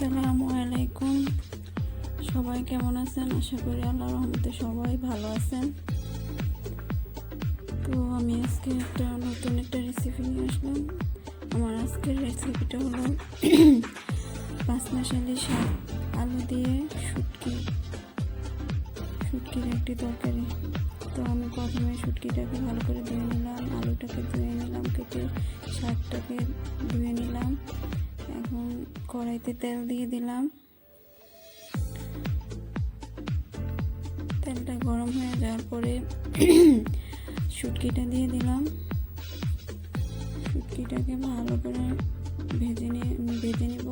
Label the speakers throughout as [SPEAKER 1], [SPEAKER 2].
[SPEAKER 1] আসসালামু আলাইকুম। সবাই কেমন আছেন? আশা করি আল্লাহর রহমতে সবাই ভালো আছেন। তো আমি আজকে নতুন একটা রেসিপি নিয়ে আসলাম। আমার আজকের রেসিপিটা হলো পাঁচমিশালি শাক আলু দিয়ে শুটকির একটি তরকারি। তো আমি প্রথমে শুটকিটাকে ভালো করে ধুয়ে নিলাম, আলুটাকে ধুয়ে নিলাম, কেটে শাকটাকে ধুয়ে নিলাম। এখন কড়াইতে তেল দিয়ে দিলাম। তেলটা গরম হয়ে যাওয়ার পরে শুটকিটা দিয়ে দিলাম। শুটকিটাকে ভালো করে ভেজে নিব।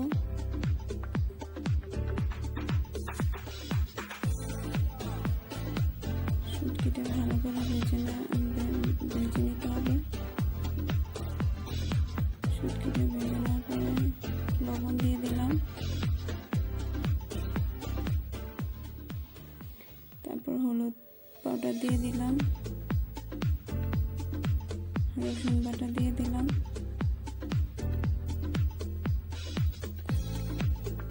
[SPEAKER 1] শুটকিটা ভালো করে ভেজে নিতে হবে। শুটকিটা ভেজে নেওয়ার পরে লবণ দিয়ে দিলাম। তারপর হলুদ পাউডার দিয়ে দিলাম, রসুন বাটা দিয়ে দিলাম,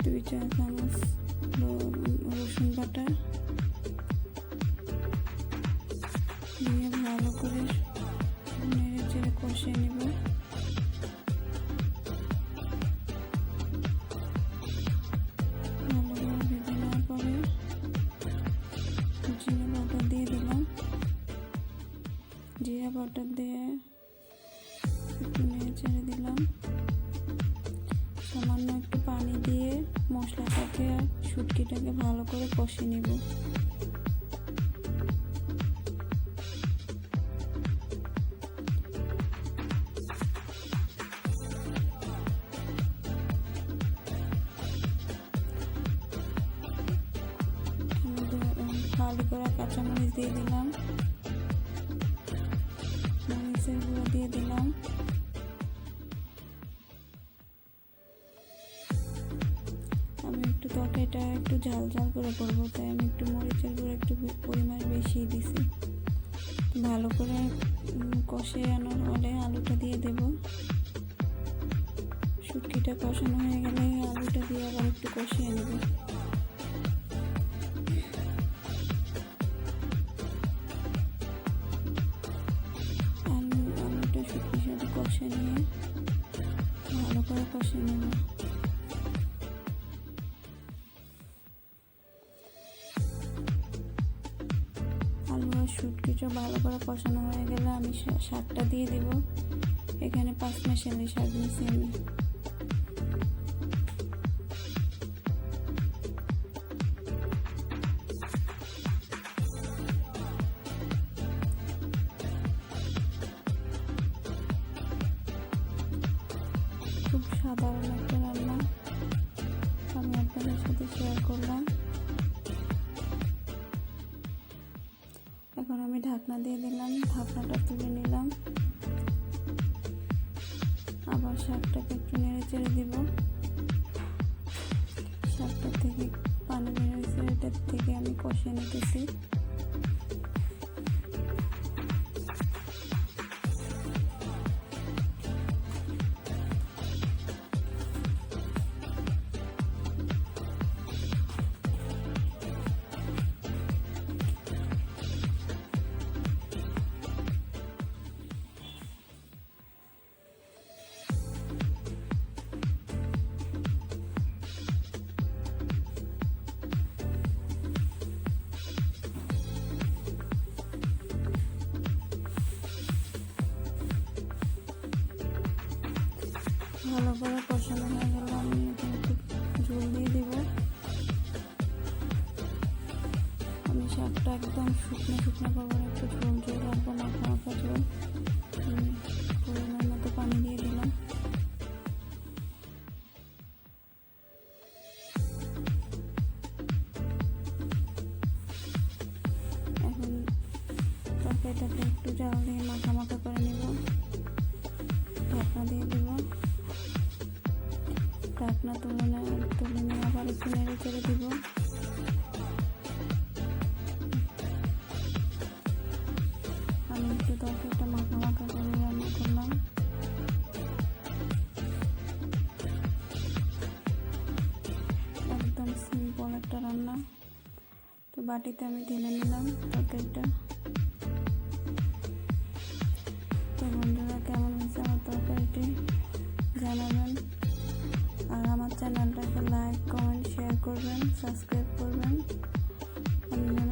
[SPEAKER 1] 2 চা চামচ রসুন বাটা দিয়ে ভালো করে নেড়ে চেড়ে কষিয়ে নেব। ভালো করে ভেজে নেওয়ার পরে জিরা বাটা দিয়ে দিলাম। জিরা বাটা দিয়ে একটু নেড়ে ছেড়ে দিলাম। সামান্য একটু পানি দিয়ে মশলাটাকে শুটকিটাকে ভালো করে কষিয়ে নেব। ফালি করা কাঁচামরিচ দিয়ে দিলাম, মরিচের গুঁড়ো দিয়ে দিলাম, আমি একটু তরকারিটা একটু ঝাল ঝাল করে করবো, তাই আমি একটু মরিচের গুঁড়ো একটু পরিমাণ বেশি দিছি। ভালো করে কষিয়ে আনার হলে আলুটা দিয়ে দেব। শুটকিটা কষানো হয়ে গেলে আলুটা দিয়ে আবার একটু কষিয়ে নেব। আলুটা শুটকির সাথে কষিয়ে নিয়ে ভালো করে কষিয়ে নেব। আলু আর শুটকিটা ভালো করে কষানো হয়ে গেলে আমি শাকটা দিয়ে দেব। এখানে পাঁচমিশালি শাক নিয়েছি আমি। খুব সাধারণ একটা রান্না আমি আপনাদের সাথে শেয়ার করলাম। এখন আমি ঢাকনা দিয়ে দিলাম, ঢাকনাটা তুলে নিলাম। আবার শাকটাকে একটু নেড়ে চেড়ে দিব। শাকটা থেকে পানি বেরোচ্ছে, এটার থেকে আমি কষিয়ে নিতেছি। ভালো করে কষানো হয়ে গেল, আমি এখন একটু ঝোল দিয়ে দেব। আমি শাকটা একদম শুকনো করবো না, একটু ঝোল রাখবো, মাখা ঝোল। পরিমাণ মতো পানি দিয়ে দিলাম। এখন তরকারিটাকে একটু জাল দিয়ে মাখা করে নেব। ঢাকনা দিয়ে দেব। ঢাকনা তুলে নিয়ে আবার একটু নেড়ে চেড়ে দিব। আমি একটু তরকারিটা মাখা করে রান্না করলাম। বাটিতে আমি ঢেলে নিলাম তরকারিটা। তো বন্ধুরা, কেমন হয়েছে আমার তরকারিটি জানাবেন, আর আমার চ্যানেলটাকে লাইক, কমেন্ট, শেয়ার করবেন, সাবস্ক্রাইব করবেন। আমি যেন